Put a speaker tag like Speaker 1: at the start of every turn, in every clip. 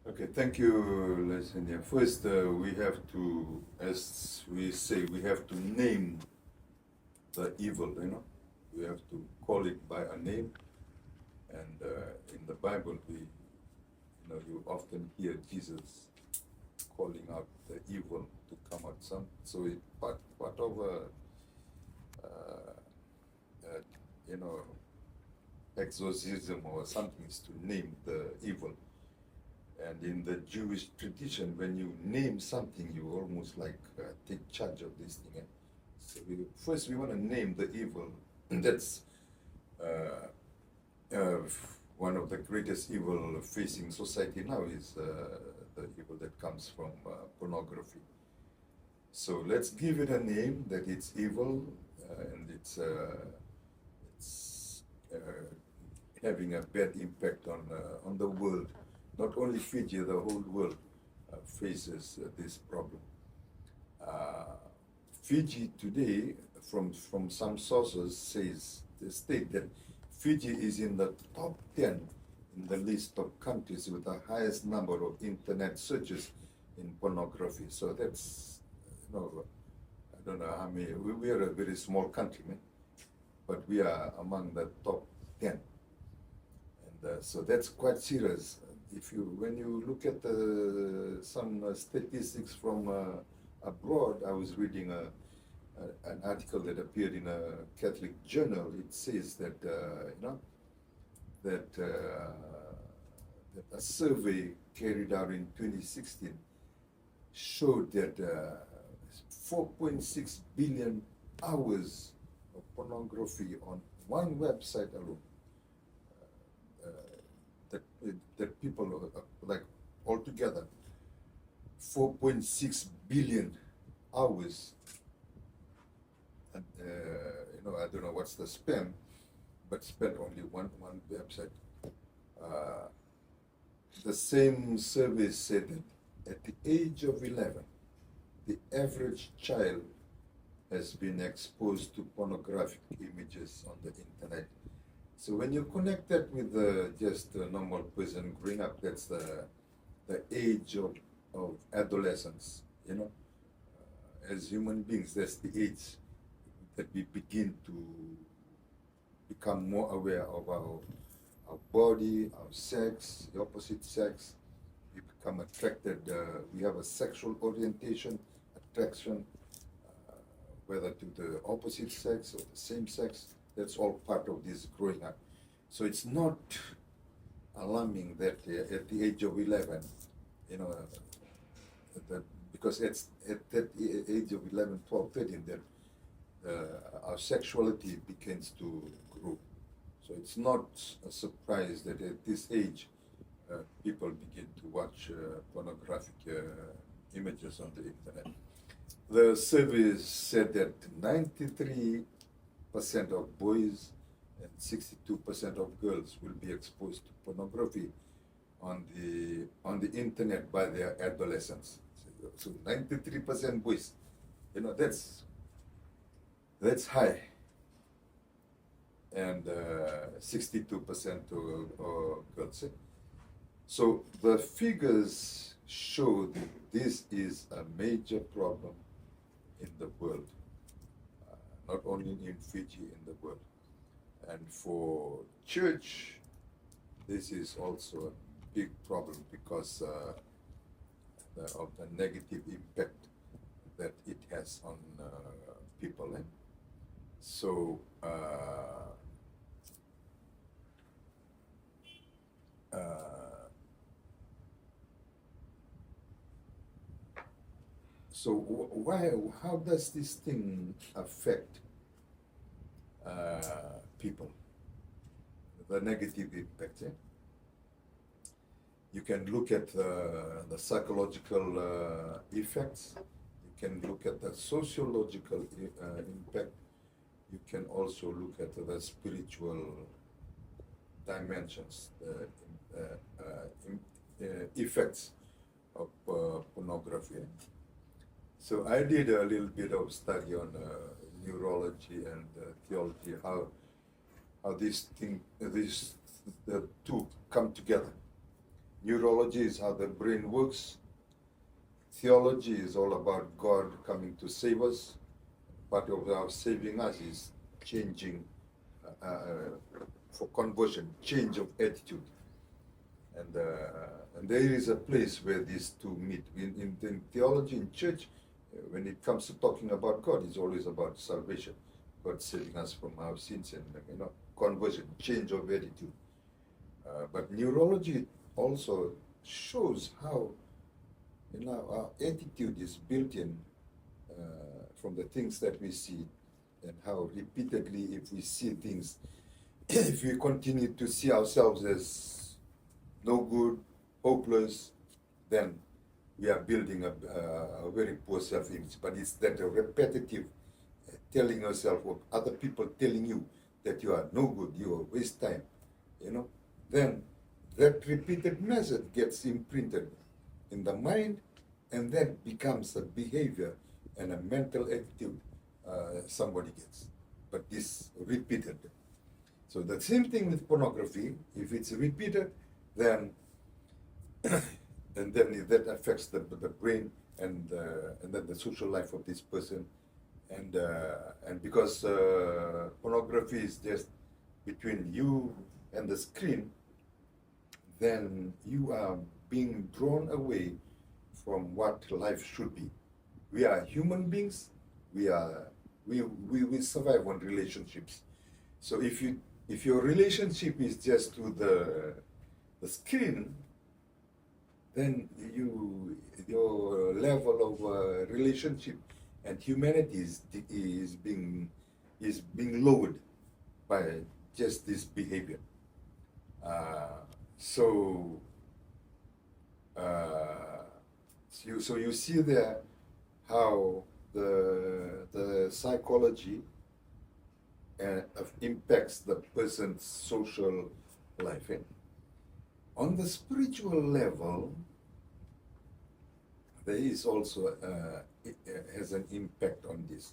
Speaker 1: Okay, thank you, Lasanya. First, we have to, as we say, we have to name the evil, We have to call it by a name. And in the Bible, you often hear Jesus calling out the evil to come out. So part of uh, you know, exorcism or something is to name the evil. And in the Jewish tradition, when you name something, you almost like take charge of this thing. So first we want to name the evil. That's uh, uh, one of the greatest evil facing society now is the evil that comes from pornography. So let's give it a name that it's evil and it's having a bad impact on the world. Not only Fiji, the whole world faces this problem. Fiji today, from some sources, state that Fiji is in the top 10 in the list of countries with the highest number of internet searches in pornography. So that's, I don't know how many, we are a very small country, man, but we are among the top 10. And so that's quite serious. When you look at some statistics from abroad, I was reading an article that appeared in a Catholic journal. It says that that a survey carried out in 2016 showed that 4.6 billion hours of pornography on one website alone. That people like altogether 4.6 billion hours. And I don't know what's the span, but spent only one website. The same survey said that at the age of 11, the average child has been exposed to pornographic images on the internet. So when you connect that with just a normal person growing up, that's the age of adolescence, as human beings, that's the age that we begin to become more aware of our body, our sex, the opposite sex. We become attracted, we have a sexual orientation, attraction, whether to the opposite sex or the same sex. That's all part of this growing up. So it's not alarming that at the age of 11, because at that age of 11, 12, 13, that our sexuality begins to grow. So it's not a surprise that at this age, people begin to watch pornographic images on the internet. The survey said that 93% of boys and 62% of girls will be exposed to pornography on the internet by their adolescents. So 93% boys, that's high, and 62% girls. So the figures show that this is a major problem in the world. Not only in Fiji, in the world. And for church, this is also a big problem because of the negative impact that it has on people. So, how does this thing affect people? The negative impact. You can look at the psychological effects. You can look at the sociological impact. You can also look at the spiritual dimensions, effects of pornography. So I did a little bit of study on neurology and theology, how the two come together. Neurology is how the brain works. Theology is all about God coming to save us. Part of our saving us is changing for conversion, change of attitude. And there is a place where these two meet. In theology, in church, when it comes to talking about God, it's always about salvation, God saving us from our sins and conversion, change of attitude. But neurology also shows how our attitude is built in from the things that we see, and how repeatedly, if we see things, if we continue to see ourselves as no good, hopeless, then we are building a very poor self-image. But it's that repetitive telling yourself, or other people telling you that you are no good, you are waste time, then that repeated message gets imprinted in the mind, and that becomes a behavior and a mental attitude somebody gets. But this repeated. So the same thing with pornography. If it's repeated, then and then that affects the brain and then the social life of this person. And because pornography is just between you and the screen, then you are being drawn away from what life should be. We are human beings. We survive on relationships. So if your relationship is just to the screen, then your level of relationship and humanity is being lowered by just this behavior. So you see there how the psychology impacts the person's social life. On the spiritual level, there is also it has an impact on this,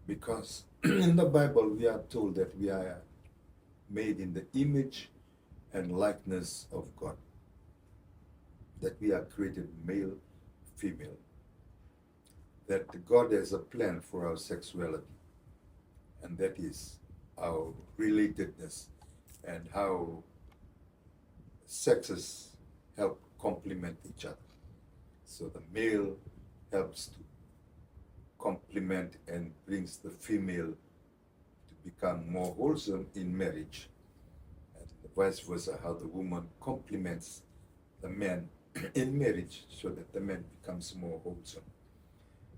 Speaker 1: because in the Bible we are told that we are made in the image and likeness of God, that we are created male, female, that God has a plan for our sexuality, and that is our relatedness and how sexes help complement each other. So the male helps to complement and brings the female to become more wholesome in marriage, and vice versa, how the woman complements the man in marriage so that the man becomes more wholesome.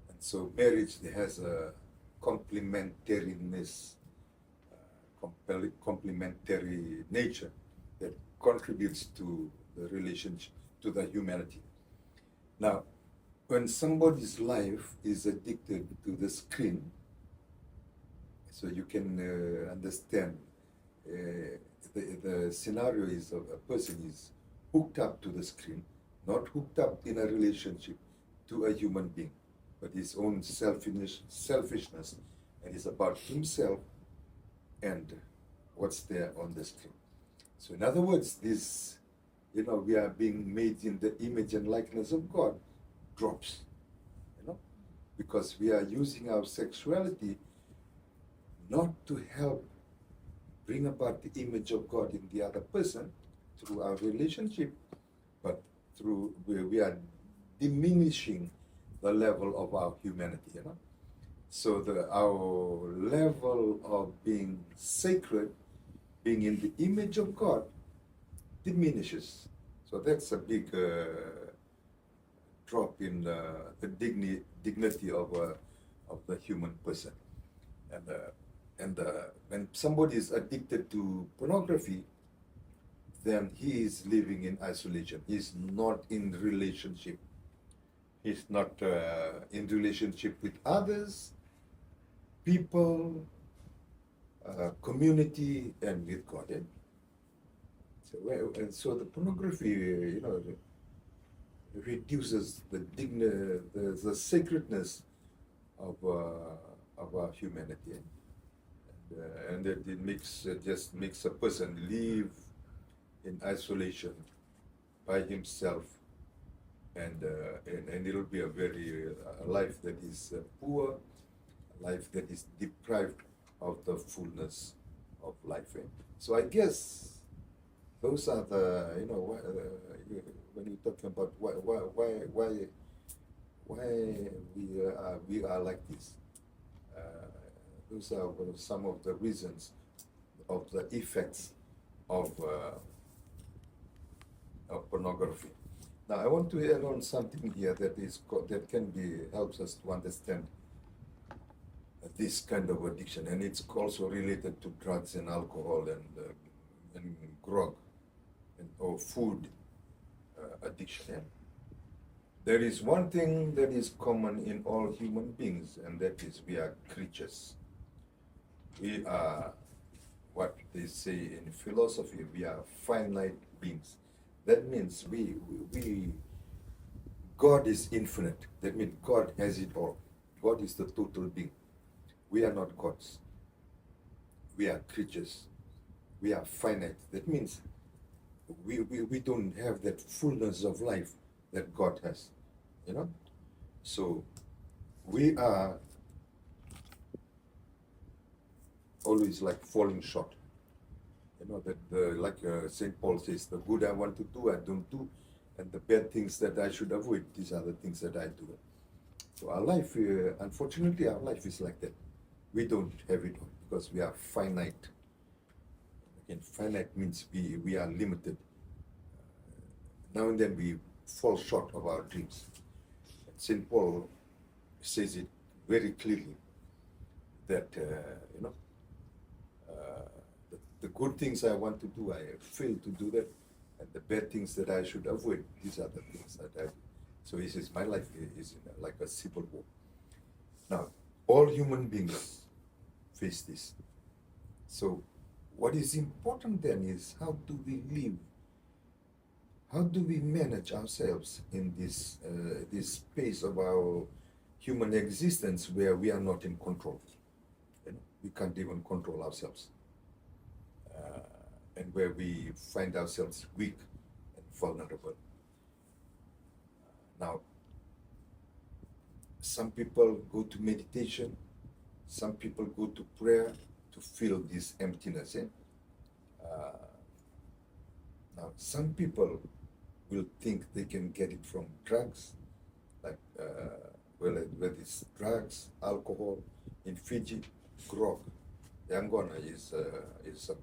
Speaker 1: And so marriage has a complementariness, complementary nature that contributes to the relationship, to the humanity. Now, when somebody's life is addicted to the screen, so you can understand the scenario is of a person is hooked up to the screen, not hooked up in a relationship to a human being, but his own selfishness, and it's about himself and what's there on the screen. So in other words, this, we are being made in the image and likeness of God, drops, because we are using our sexuality not to help bring about the image of God in the other person through our relationship, but through we are diminishing the level of our humanity, So our level of being sacred, being in the image of God, diminishes. So that's a big drop in the dignity of the human person. And when somebody is addicted to pornography, then he is living in isolation. He's not in relationship. He's not in relationship with others, people, community, and with God. So the pornography, reduces the sacredness of our humanity, and that it just makes a person live in isolation by himself, and it'll be a very life that is poor, a life that is deprived of the fullness of life. So I guess those are the when you're talking about why we are like this. Those are some of the reasons of the effects of pornography. Now, I want to add on something here that can be helps us to understand this kind of addiction, and it's also related to drugs and alcohol and grog or food addiction. Yeah? There is one thing that is common in all human beings, and that is we are creatures. We are what they say in philosophy, we are finite beings. That means God is infinite. That means God has it all. God is the total being. We are not gods. We are creatures. We are finite. That means we don't have that fullness of life that God has. So we are always like falling short. That St. Paul says, the good I want to do, I don't do, and the bad things that I should avoid, these are the things that I do. So our life, unfortunately, our life is like that. We don't have it all because we are finite. Again, finite means we are limited. Now and then we fall short of our dreams. St. Paul says it very clearly that, the good things I want to do, I fail to do that, and the bad things that I should avoid, these are the things that I do. So he says, my life is like a civil war. Now, all human beings face this. So what is important then is how do we live? How do we manage ourselves in this space of our human existence where we are not in control? We can't even control ourselves. And where we find ourselves weak and vulnerable. Now, some people go to meditation, some people go to prayer to fill this emptiness. Now, some people will think they can get it from drugs, like whether it's drugs, alcohol. In Fiji, grog, yangona is a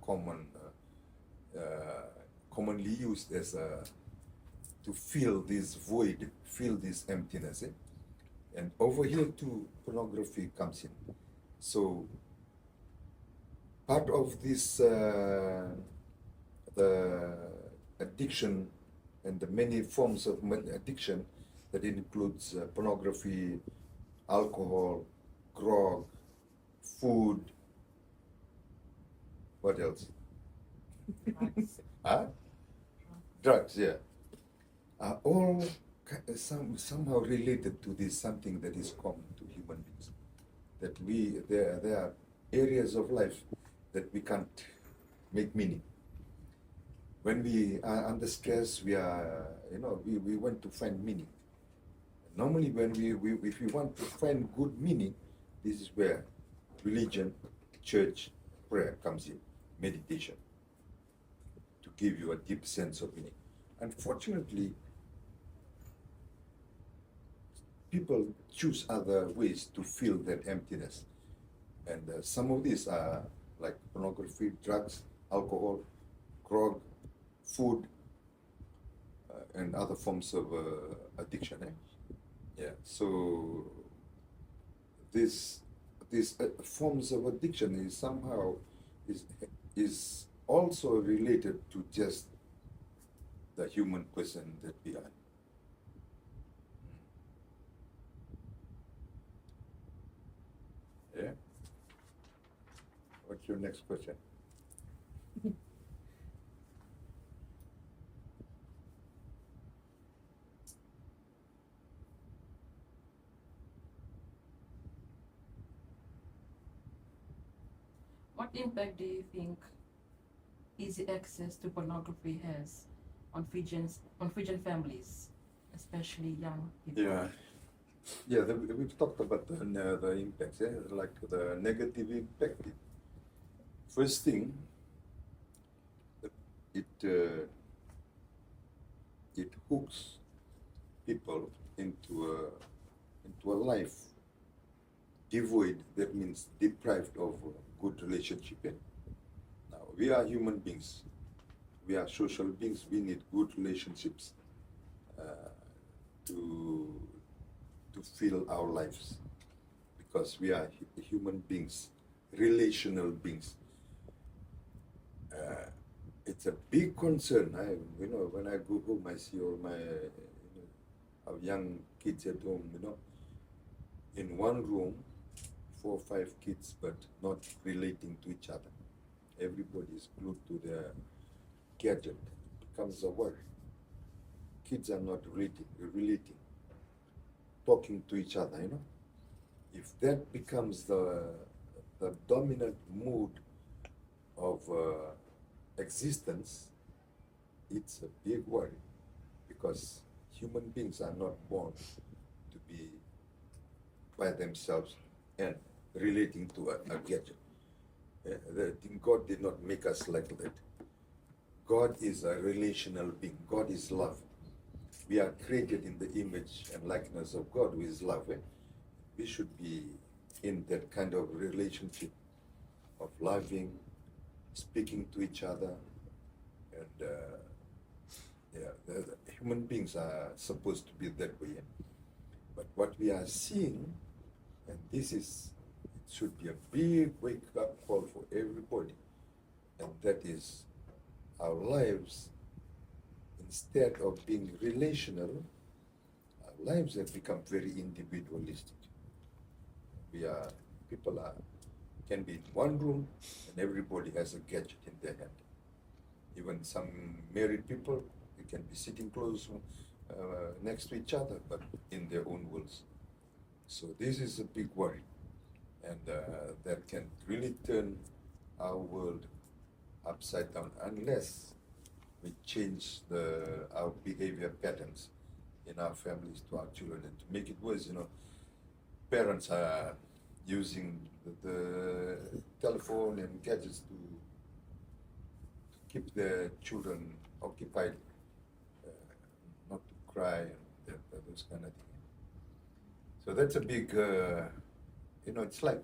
Speaker 1: commonly used as to fill this void, fill this emptiness. And over here too, pornography comes in. So part of this the addiction and the many forms of addiction that includes pornography, alcohol, grog, food, what else?
Speaker 2: Drugs.
Speaker 1: Huh? Drugs, yeah. Are all somehow related to this something that is common to human beings. That there are areas of life that we can't make meaning. When we are under stress, we want to find meaning. Normally, if we want to find good meaning, this is where religion, church, prayer comes in, meditation, to give you a deep sense of meaning. Unfortunately, people choose other ways to fill that emptiness. And some of these are like pornography, drugs, alcohol, grog, food, and other forms of addiction. Yeah, so these forms of addiction is somehow is also related to just the human person that we are. Yeah. What's your next question?
Speaker 2: What impact do you think easy access to pornography has on Fijian families, especially young people?
Speaker 1: We've talked about the impacts, like the negative impact. First thing, it hooks people into a life devoid, that means deprived of good relationship. Now, we are human beings. We are social beings. We need good relationships to fill our lives, because we are human beings, relational beings. It's a big concern. When I go home, I see all my our young kids at home. In one room, 4 or 5 kids, but not relating to each other. Everybody is glued to their gadget. It becomes a worry. Kids are not relating, talking to each other. If that becomes the dominant mood of existence, it's a big worry, because human beings are not born to be by themselves and relating to a gadget. God did not make us like that. God is a relational being. God is love. We are created in the image and likeness of God, who is love. We should be in that kind of relationship of loving, speaking to each other, and the human beings are supposed to be that way. But what we are seeing, and it should be a big wake-up call for everybody, and that is our lives, instead of being relational, our lives have become very individualistic. People can be in one room and everybody has a gadget in their hand. Even some married people, they can be sitting close next to each other, but in their own worlds. So this is a big worry, and that can really turn our world upside down unless we change our behavior patterns in our families to our children. And to make it worse, parents are using the telephone and gadgets to keep their children occupied, not to cry and those kind of things. So that's a big, it's like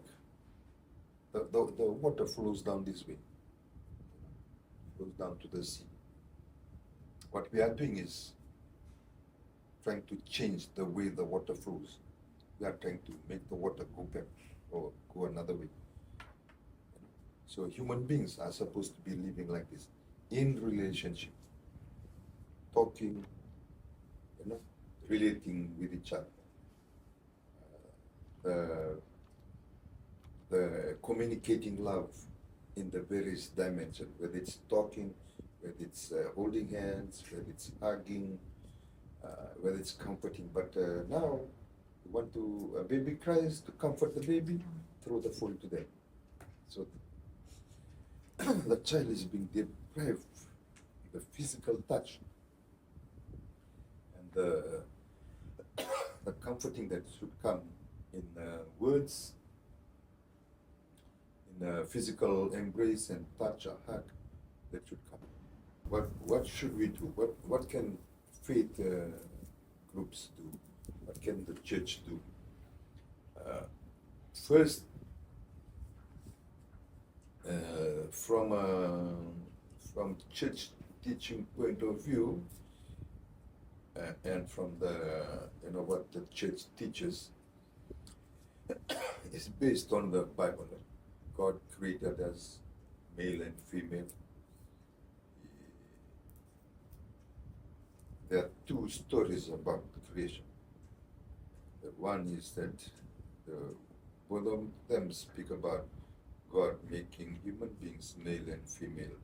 Speaker 1: the water flows down this way, flows down to the sea. What we are doing is trying to change the way the water flows. We are trying to make the water go back or go another way. So human beings are supposed to be living like this, in relationship, talking, relating with each other. The communicating love in the various dimensions, whether it's talking, whether it's holding hands, whether it's hugging, whether it's comforting. But now, a baby cries, to comfort the baby, throw the phone to them. So the child is being deprived of the physical touch and the comforting that should come in words, in a physical embrace and touch, a hug, that should come. What should we do? What can faith groups do? What can the church do? First, from church teaching point of view, and from what the church teaches, is based on the Bible. God created us male and female. There are 2 stories about creation. The one is that both of them speak about God making human beings male and female.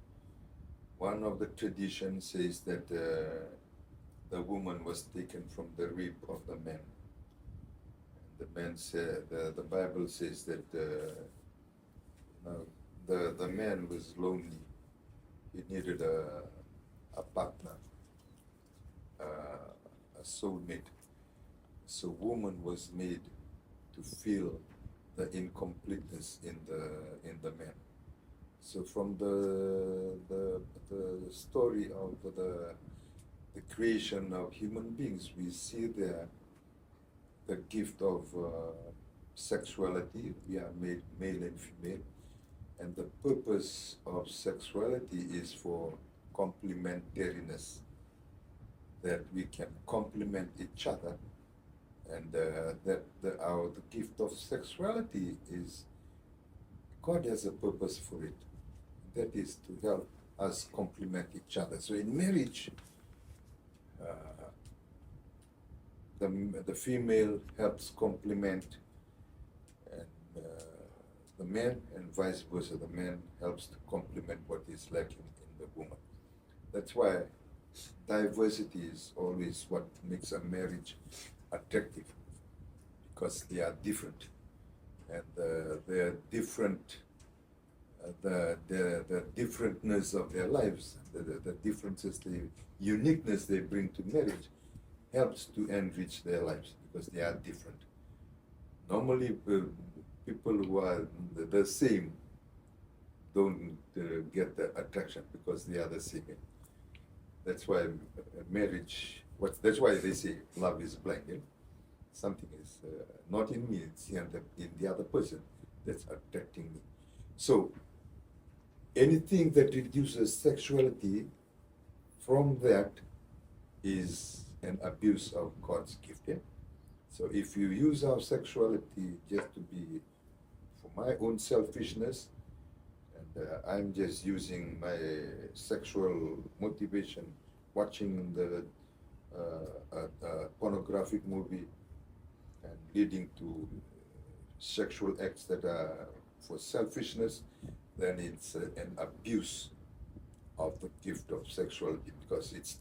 Speaker 1: One of the traditions says that the woman was taken from the rib of the man. And the man said, the Bible says that the man was lonely. He needed a partner. soulmate. So woman was made to feel the incompleteness in the man. So from the story of the creation of human beings, we see there the gift of sexuality. We are made male and female, and the purpose of sexuality is for complementariness, that we can complement each other, and that the gift of sexuality is God has a purpose for it. That is to help us complement each other. So in marriage, the female helps complement and the man, and vice versa. The man helps to complement what is lacking in the woman. That's why diversity is always what makes a marriage attractive, because they are different, and they are different. The differentness of their lives, the differences, the uniqueness they bring to marriage helps to enrich their lives because they are different. Normally, people who are the same don't get the attraction because they are the same. That's why marriage, that's why they say love is blind. Something is not in me, it's in the other person that's attracting me. So anything that reduces sexuality from that is an abuse of God's gift. Yeah? So if you use our sexuality just to be for my own selfishness, and I'm just using my sexual motivation, watching the pornographic movie and leading to sexual acts that are for selfishness, then it's an abuse of the gift of sexuality, because it's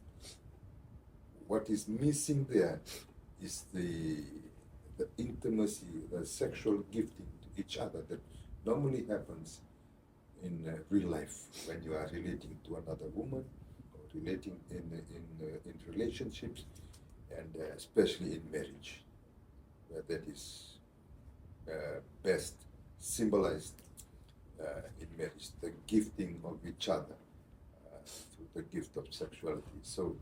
Speaker 1: what is missing there is the intimacy, the sexual gifting to each other that normally happens in real life when you are relating to another woman or relating in relationships, and especially in marriage, where that is best symbolized in marriage, the gifting of each other through the gift of sexuality. So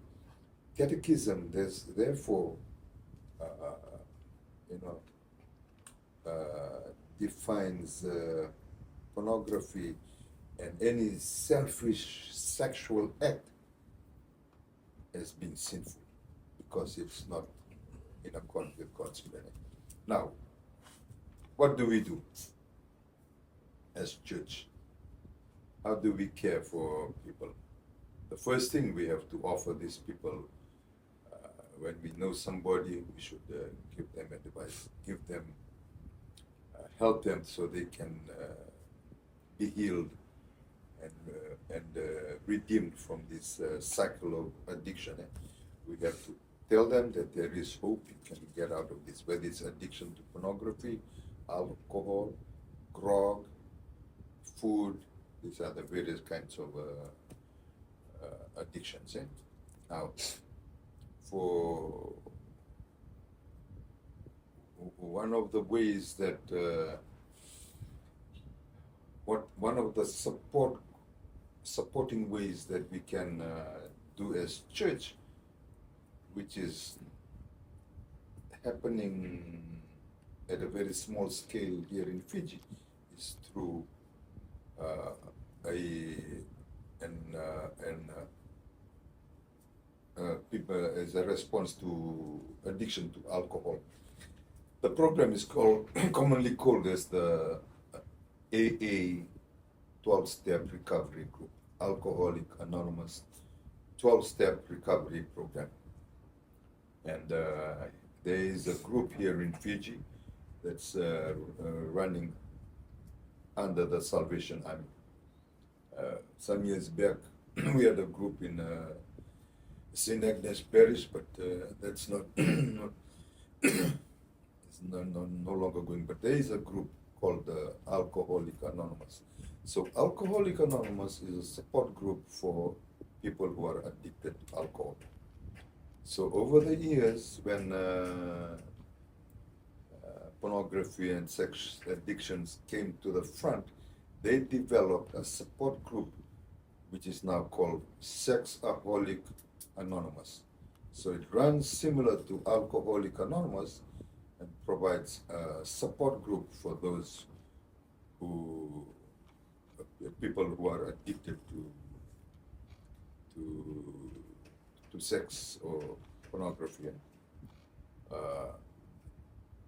Speaker 1: catechism, therefore, defines pornography and any selfish sexual act as being sinful, because it's not in accord with God's plan. Now, what do we do as church? How do we care for people? The first thing we have to offer these people, when we know somebody, we should give them advice, give them, help them so they can be healed and redeemed from this cycle of addiction. We have to tell them that there is hope, you can get out of this, whether it's addiction to pornography, alcohol, grog, food. These are the various kinds of addictions. Now, for one of the ways that one of the supporting ways that we can do as church, which is happening at a very small scale here in Fiji, is through people as a response to addiction to alcohol. The program is commonly called as the AA 12-step recovery group, Alcoholic Anonymous 12-step recovery program. And there is a group here in Fiji that's running under the Salvation Army. Some years back, we had a group in St. Agnes Parish, but that's not, it's no longer going. But there is a group called Alcoholic Anonymous. So Alcoholic Anonymous is a support group for people who are addicted to alcohol. So over the years, when pornography and sex addictions came to the front, they developed a support group which is now called Sexaholics Anonymous. So it runs similar to Alcoholic Anonymous and provides a support group for those who people who are addicted to sex or pornography.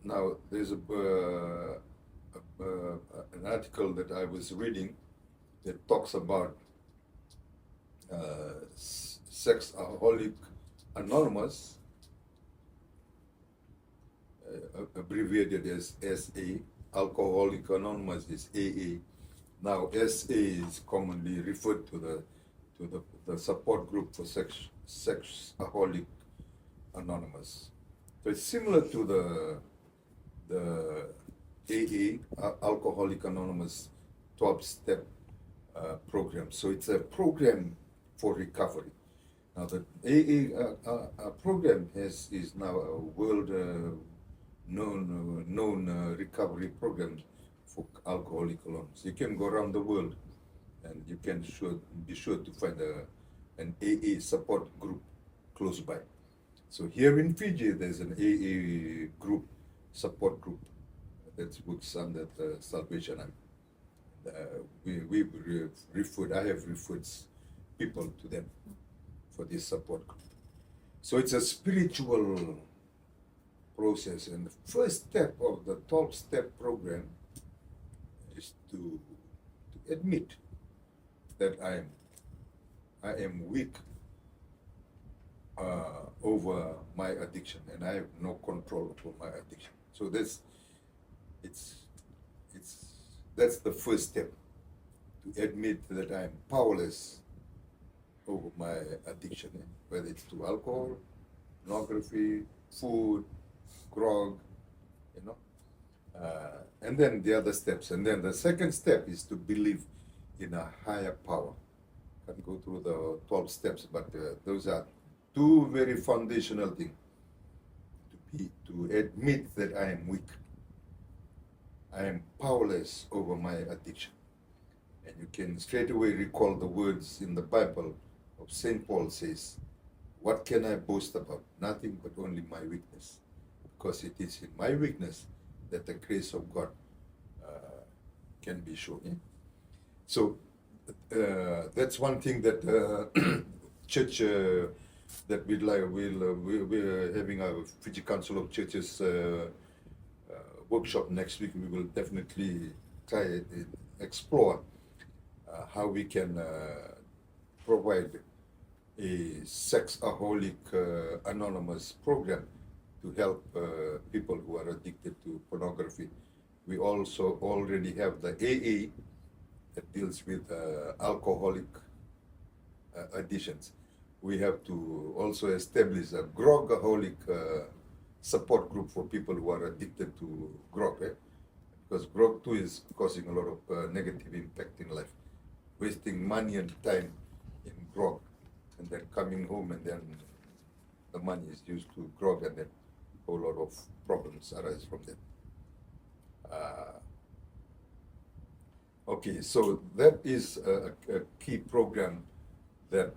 Speaker 1: Now there's an article that I was reading that talks about Sexaholic Anonymous, abbreviated as SA. Alcoholic Anonymous is AA. Now SA is commonly referred to the support group for Sexaholic Anonymous. So it's similar to the AA, Alcoholic Anonymous 12-step program. So it's a program for recovery. Now the AA program is now a world known recovery program for Alcoholic Anonymous. You can go around the world and you can be sure to find an AA support group close by. So here in Fiji, there's an AA group, support group that works under the Salvation Army. I have referred people to them for this support group. So it's a spiritual process, and the first step of the 12-step program is to admit that I am weak over my addiction, and I have no control over my addiction. So that's the first step, to admit that I am powerless over my addiction, whether it's to alcohol, pornography, food, grog, and then the other steps. And then the second step is to believe in a higher power. I can go through the 12 steps, but those are two very foundational things. To admit that I am weak. I am powerless over my addiction. And you can straight away recall the words in the Bible of St. Paul says, "What can I boast about? Nothing but only my weakness. Because it is in my weakness that the grace of God can be shown." Yeah? So that's one thing that church that we're having our Fiji Council of Churches workshop next week. We will definitely try and explore how we can provide a Sexaholic Anonymous program to help people who are addicted to pornography. We also already have the AA that deals with alcoholic addictions. We have to also establish a grogaholic support group for people who are addicted to grog, because grog too is causing a lot of negative impact in life, wasting money and time in grog, and then coming home and then the money is used to grog, and then a whole lot of problems arise from that. Okay, so that is a key program that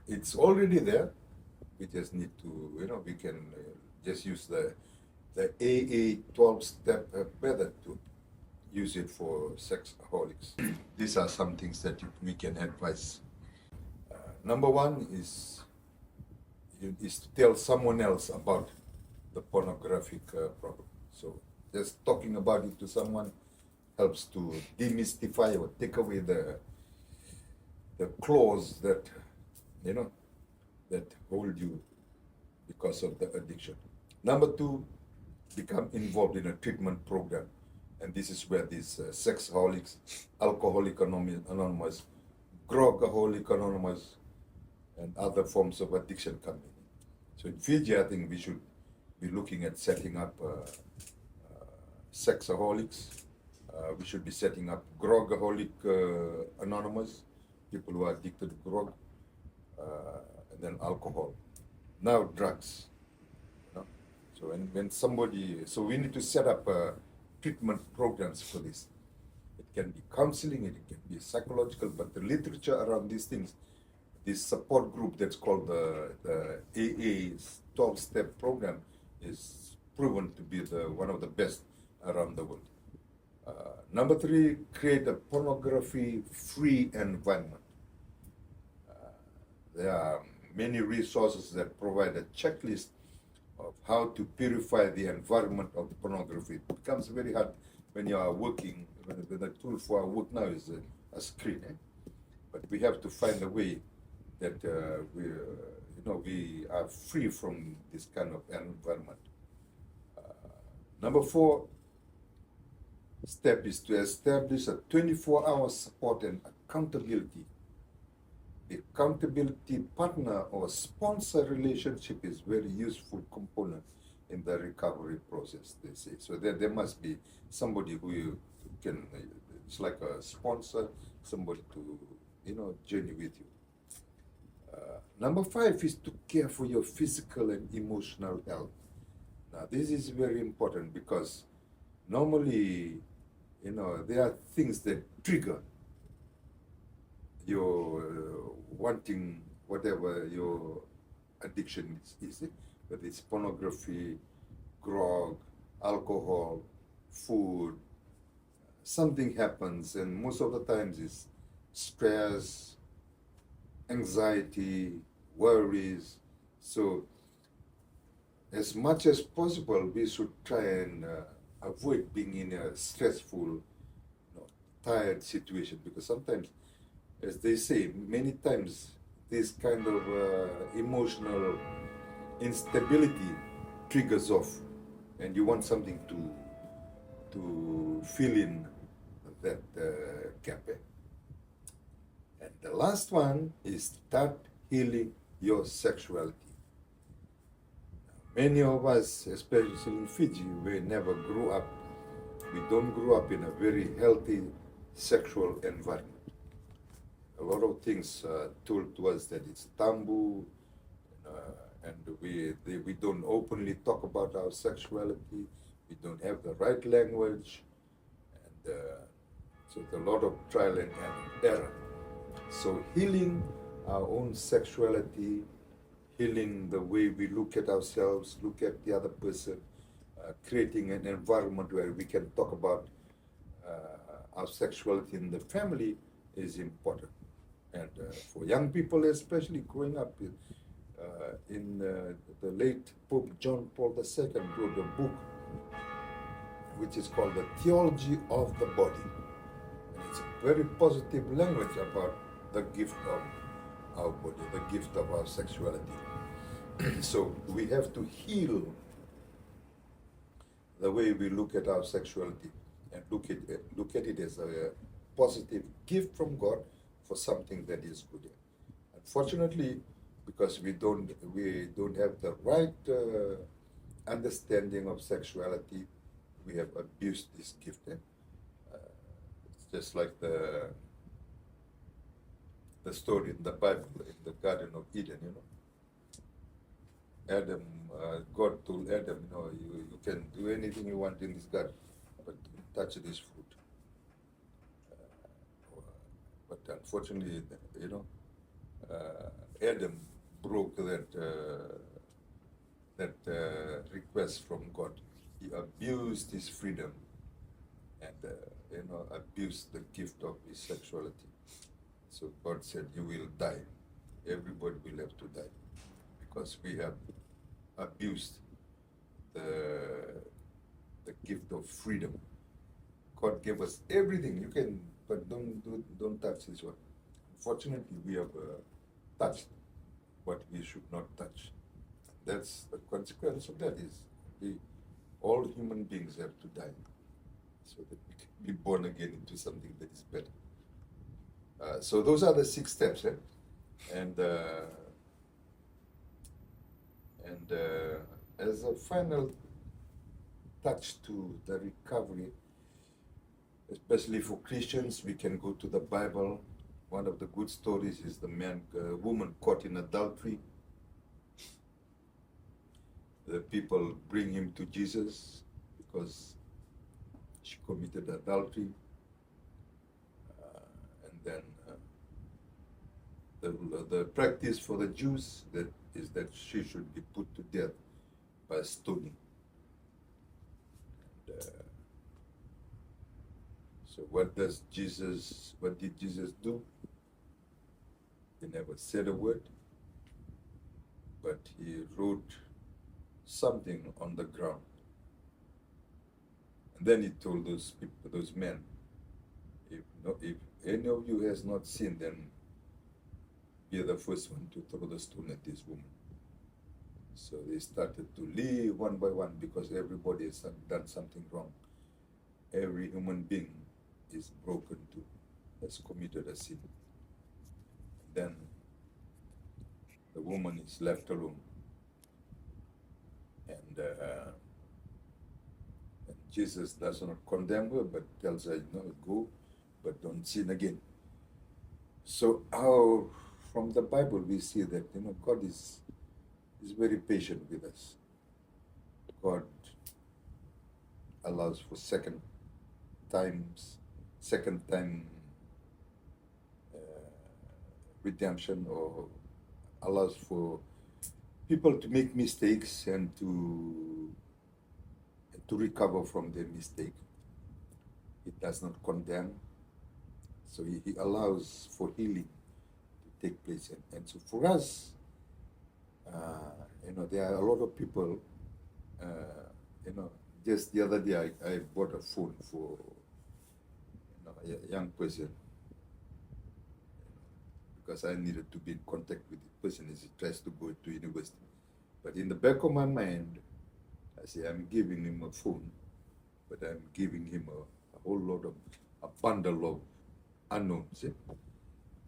Speaker 1: it's already there. We just need to, we can just use the AA 12-step method to use it for sexaholics. These are some things that we can advise. Number one is to tell someone else about the pornographic problem. So just talking about it to someone helps to demystify or take away the claws that that hold you because of the addiction. Number two, become involved in a treatment program, and this is where these Sexaholics, Alcoholic Anonymous, Grogaholic Anonymous, and other forms of addiction come in. So in Fiji, I think we should be looking at setting up Sexaholics. We should be setting up Grogaholic Anonymous, people who are addicted to grog, and then alcohol. now drugs. You know? So when somebody, so we need to set up treatment programs for this. It can be counseling, it can be psychological, but the literature around these things, this support group that's called the AA 12-step program is proven to be one of the best around the world. Number 3, create a pornography-free environment. There are many resources that provide a checklist of how to purify the environment of pornography. It becomes very hard when you are working, when the tool for our work now is a screen. But we have to find a way that we are free from this kind of environment. Number 4 step is to establish a 24-hour support and accountability. Accountability partner or sponsor relationship is very useful component in the recovery process, they say. So there must be somebody who you can, it's like a sponsor, somebody to, journey with you. Number 5 is to care for your physical and emotional health. Now, this is very important because normally, there are things that trigger your wanting whatever your addiction is, whether it's pornography, grog, alcohol, food. Something happens, and most of the times it's stress, anxiety, worries. So as much as possible, we should try and avoid being in a stressful, tired situation, because sometimes, as they say, many times this kind of emotional instability triggers off, and you want something to fill in that gap. And the last one is start healing your sexuality. Many of us, especially in Fiji, we never grew up, we don't grow up in a very healthy sexual environment. A lot of things told to us that it's taboo, and we don't openly talk about our sexuality, we don't have the right language, and so it's a lot of trial and error. So healing our own sexuality, healing the way we look at ourselves, look at the other person, creating an environment where we can talk about our sexuality in the family is important. And for young people, especially growing up in the late Pope John Paul II wrote a book which is called The Theology of the Body. And it's a very positive language about the gift of our body, the gift of our sexuality. So we have to heal the way we look at our sexuality and look at it as a positive gift from God for something that is good. Unfortunately, because we don't have the right understanding of sexuality, we have abused this gift. It's just like the story in the Bible, in the Garden of Eden, Adam, God told Adam, you can do anything you want in this garden, but don't touch this fruit. But unfortunately, Adam broke that request from God. He abused his freedom and abused the gift of his sexuality. So God said, you will die. Everybody will have to die because we have abused the gift of freedom. God gave us everything. You can, but don't touch this one. Unfortunately, we have touched what we should not touch. That's the consequence of that is all human beings have to die so that we can be born again into something that is better. So those are the 6 steps, and as a final touch to the recovery, especially for Christians, we can go to the Bible. One of the good stories is the woman caught in adultery. the people bring him to Jesus because she committed adultery. And then the practice for the Jews is that she should be put to death by stoning. And, so what did Jesus do? He never said a word, but he wrote something on the ground. And then he told those people, those men, if any of you has not sinned, then be the first one to throw the stone at this woman. So they started to leave one by one because everybody has done something wrong. Every human being is broken too, has committed a sin. Then the woman is left alone. And Jesus does not condemn her, but tells her, go, but don't sin again. So from the Bible we see that God is very patient with us. God allows for second time redemption, or allows for people to make mistakes and to recover from their mistake. He does not condemn. So he allows for healing to take place. And so for us, there are a lot of people, just the other day I bought a phone for a young person, because I needed to be in contact with the person as he tries to go to university. But in the back of my mind, I say, I'm giving him a phone, but I'm giving him a whole lot of, a bundle of unknowns.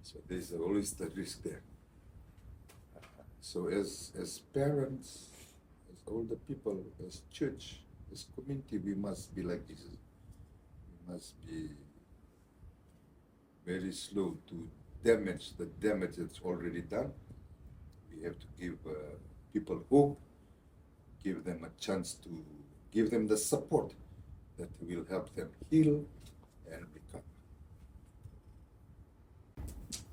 Speaker 1: So there's always the risk there. So as parents, as older people, as church, as community, we must be like Jesus. We must be very slow to damage the damage that's already done. We have to give people hope, give them a chance to give them the support that will help them heal and recover.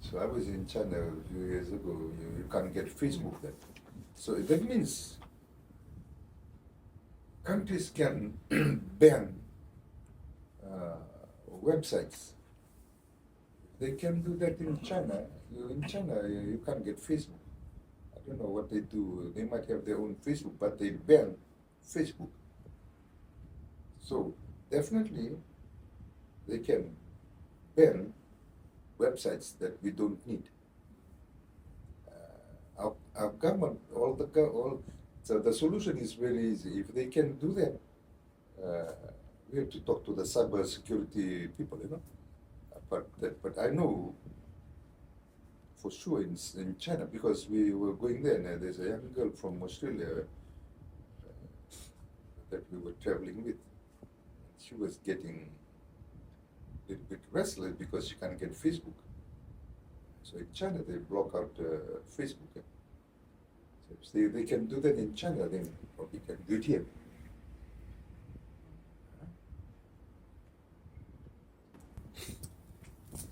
Speaker 1: So I was in China a few years ago. You can't get Facebook then. So that means countries can ban websites. They can do that in China. In China, you can't get Facebook. I don't know what they do. They might have their own Facebook, but they ban Facebook. So definitely, they can ban websites that we don't need. Our government, so the solution is very easy. If they can do that, we have to talk to the cyber security people, But I know for sure in China, because we were going there, and there's a young girl from Australia that we were traveling with. She was getting a little bit restless because she can't get Facebook. So in China, they block out Facebook. So if they can do that in China, then probably can do it here.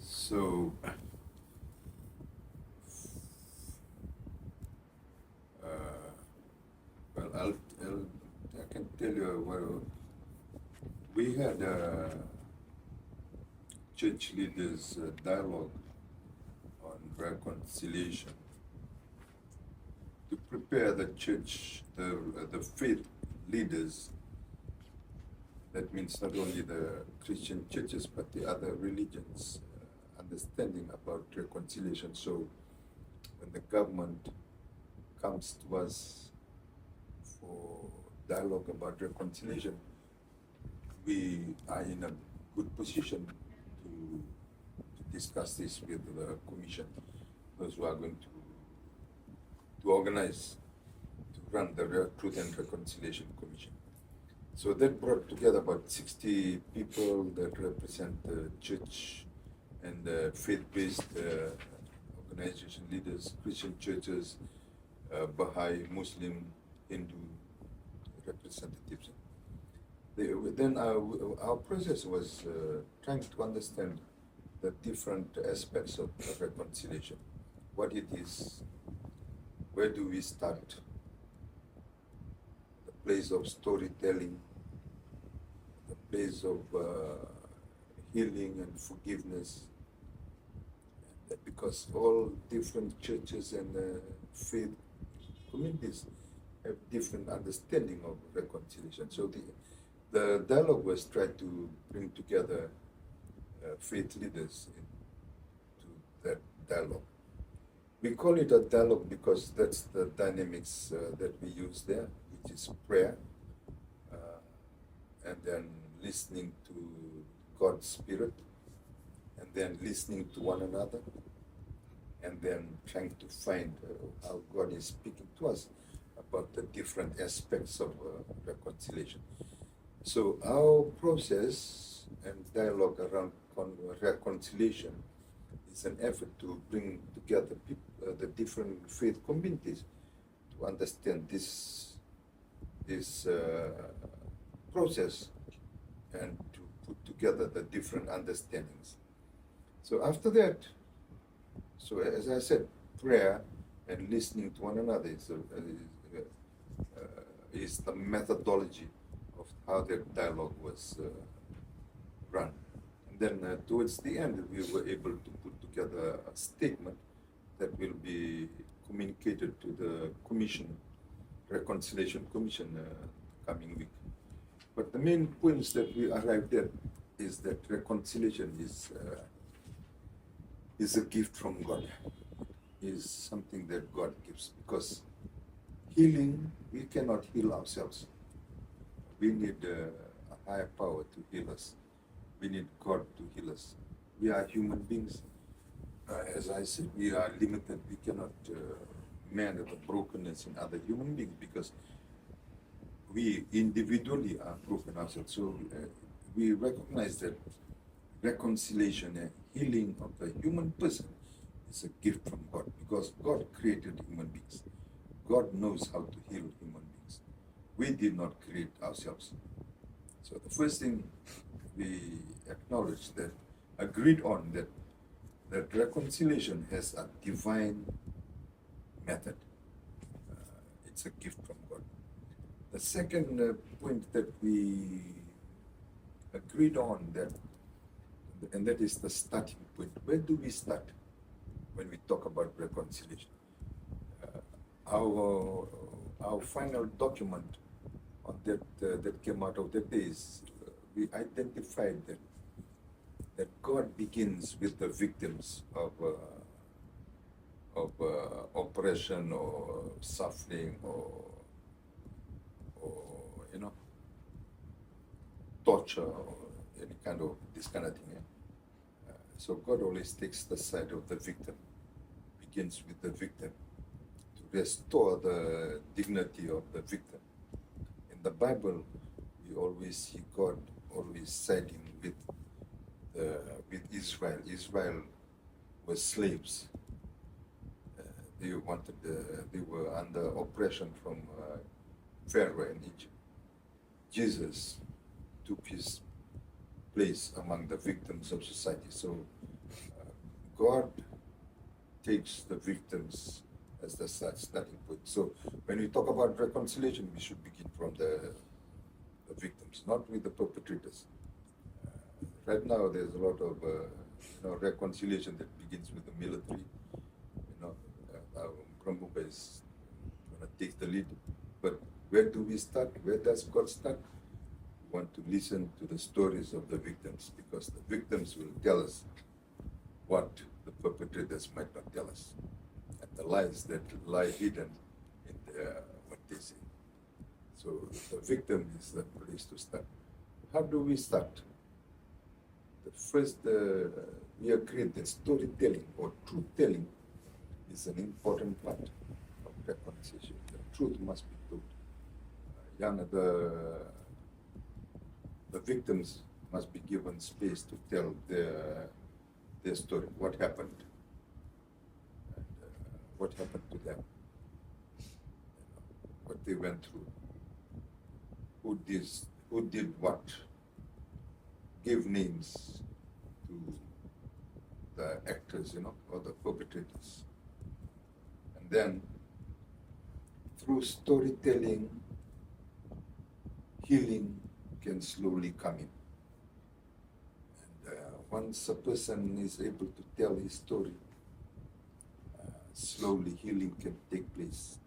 Speaker 1: So, well, I can tell you, we had church leaders dialogue on reconciliation to prepare the church, the faith leaders. That means not only the Christian churches, but the other religions, understanding about reconciliation. So when the government comes to us for dialogue about reconciliation, we are in a good position to discuss this with the commission, those who are going to organize, to run the Truth and Reconciliation Commission. So that brought together about 60 people that represent the church and faith-based organization leaders, Christian churches, Baha'i, Muslim, Hindu, representatives. Then our process was trying to understand the different aspects of reconciliation, what it is, where do we start, the place of storytelling, the place of healing and forgiveness, because all different churches and faith communities have different understanding of reconciliation. So the dialogue was tried to bring together faith leaders into that dialogue. We call it a dialogue because that's the dynamics that we use there, which is prayer, and then listening to God's Spirit, and then listening to one another, and then trying to find how God is speaking to us about the different aspects of reconciliation. So our process and dialogue around reconciliation is an effort to bring together people, the different faith communities, to understand this process and to put together the different understandings. So after that, so as I said, prayer and listening to one another is the methodology of how that dialogue was run. And then towards the end, we were able to put together a statement that will be communicated to the commission, Reconciliation Commission, coming week. But the main points that we arrived at is that reconciliation is a gift from God, is something that God gives, because healing, we cannot heal ourselves. We need a higher power to heal us. We need God to heal us. We are human beings. As I said, we are limited. We cannot mend the brokenness in other human beings because we individually are broken ourselves. So we recognize that reconciliation and healing of the human person is a gift from God, because God created human beings. God knows how to heal human beings. We did not create ourselves. So the first thing we acknowledged, that agreed on, that reconciliation has a divine method. It's a gift from God. The second point that we agreed on, and that is the starting point. Where do we start when we talk about reconciliation? Our final document on that came out of that is we identified that God begins with the victims of oppression or suffering or torture or any kind of this kind of thing. So God always takes the side of the victim, begins with the victim to restore the dignity of the victim. In the Bible, we always see God always siding with Israel. Israel was slaves. They were under oppression from Pharaoh in Egypt. Jesus took his place among the victims of society. So God takes the victims as the starting point. So when we talk about reconciliation, we should begin from the victims, not with the perpetrators. Right now, there's a lot of reconciliation that begins with the military. Brahmuba is going to take the lead. But where do we start? Where does God start? We want to listen to the stories of the victims, because the victims will tell us what the perpetrators might not tell us, and the lies that lie hidden in what they say. So the victim is the place to start. How do we start? The first, we agreed that storytelling or truth-telling is an important part of reconciliation. The truth must be told. The victims must be given space to tell their story, what happened, and what happened to them, what they went through. who did what, give names to the actors, or the perpetrators. And then through storytelling, healing can slowly come in. And once a person is able to tell his story, slowly healing can take place.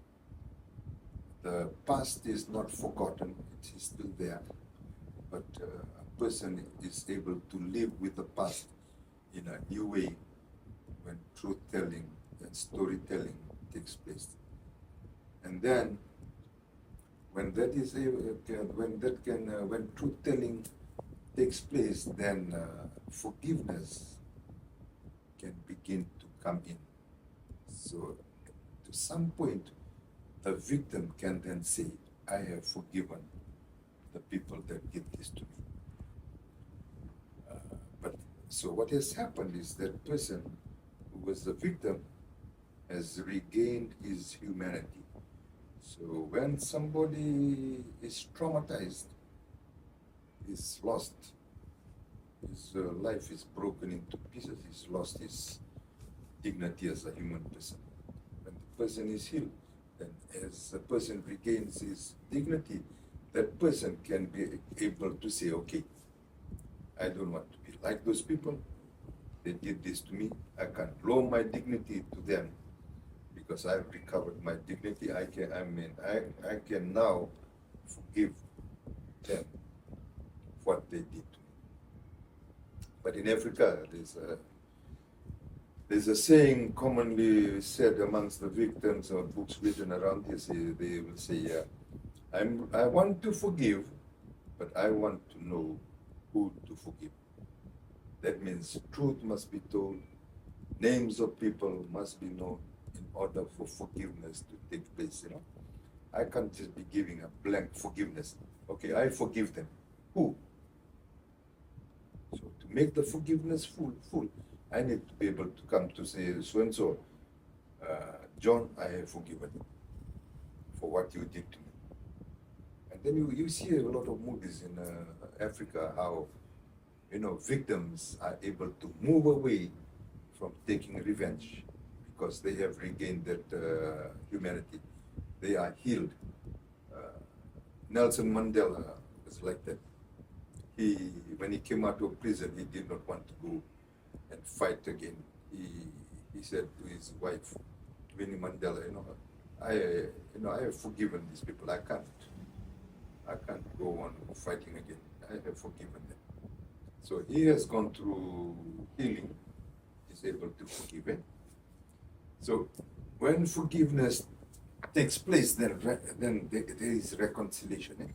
Speaker 1: The past is not forgotten, it is still there, but a person is able to live with the past in a new way when truth-telling and storytelling takes place. And then when truth-telling takes place, then forgiveness can begin to come in. So to some point, the victim can then say, I have forgiven the people that did this to me. But so what has happened is that person who was the victim has regained his humanity. So when somebody is traumatized, is lost, his life is broken into pieces, he's lost his dignity as a human person. When the person is healed, then as a person regains his dignity, that person can be able to say, okay, I don't want to be like those people. They did this to me. I can lower my dignity to them because I've recovered my dignity. I can now forgive them what they did to me. But in Africa, there's a saying commonly said amongst the victims of books written around this. They will say, I want to forgive, but I want to know who to forgive. That means truth must be told, names of people must be known in order for forgiveness to take place. I can't just be giving a blank forgiveness. Okay, I forgive them. Who? So to make the forgiveness full, I need to be able to come to say, so-and-so, John, I have forgiven you for what you did to me. And then you see a lot of movies in Africa, how, victims are able to move away from taking revenge because they have regained that humanity. They are healed. Nelson Mandela was like that. When he came out of prison, he did not want to go and fight again. He said to his wife, Winnie Mandela, I have forgiven these people. I can't go on fighting again. I have forgiven them. So he has gone through healing. He's able to forgive him. So when forgiveness takes place, then there is reconciliation.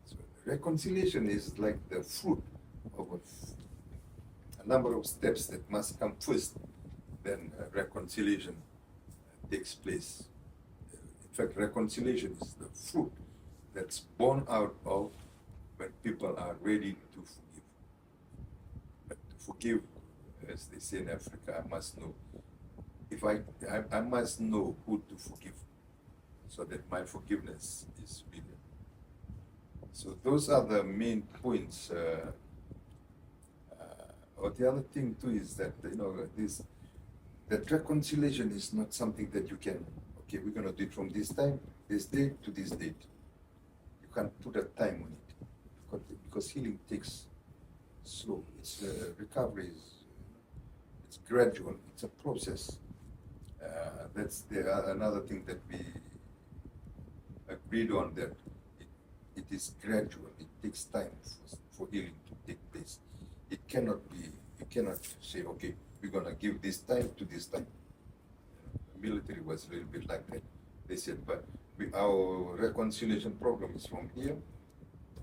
Speaker 1: So reconciliation is like the fruit of a number of steps that must come first, then reconciliation takes place. In fact, reconciliation is the fruit that's born out of when people are ready to forgive. But to forgive, as they say in Africa, I must know. I must know who to forgive, so that my forgiveness is real. So those are the main points. Or the other thing too is that that reconciliation is not something that you can. Okay, we're going to do it from this time, this date to this date. You can't put a time on it because healing takes slow. It's recovery it's gradual. It's a process. That's another thing that we agreed on, that it is gradual. It takes time for healing to take place. It cannot be. You cannot say, okay, we're gonna give this time to this time. The military was a little bit like that. They said, but our reconciliation program is from here.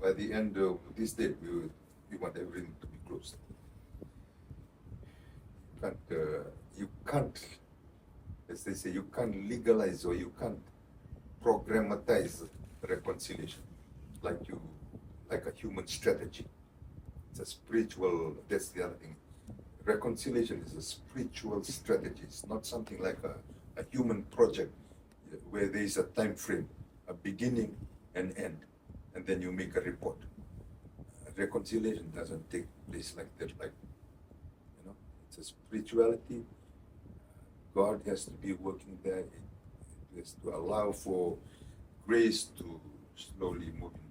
Speaker 1: By the end of this date, we want everything to be closed. You can't, as they say, you can't legalize or you can't programmatize reconciliation like a human strategy. It's a spiritual, that's the other thing. Reconciliation is a spiritual strategy. It's not something like a human project where there is a time frame, a beginning and end. and then you make a report. Reconciliation doesn't take place like that. Like, it's a spirituality. God has to be working there. It has to allow for grace to slowly move in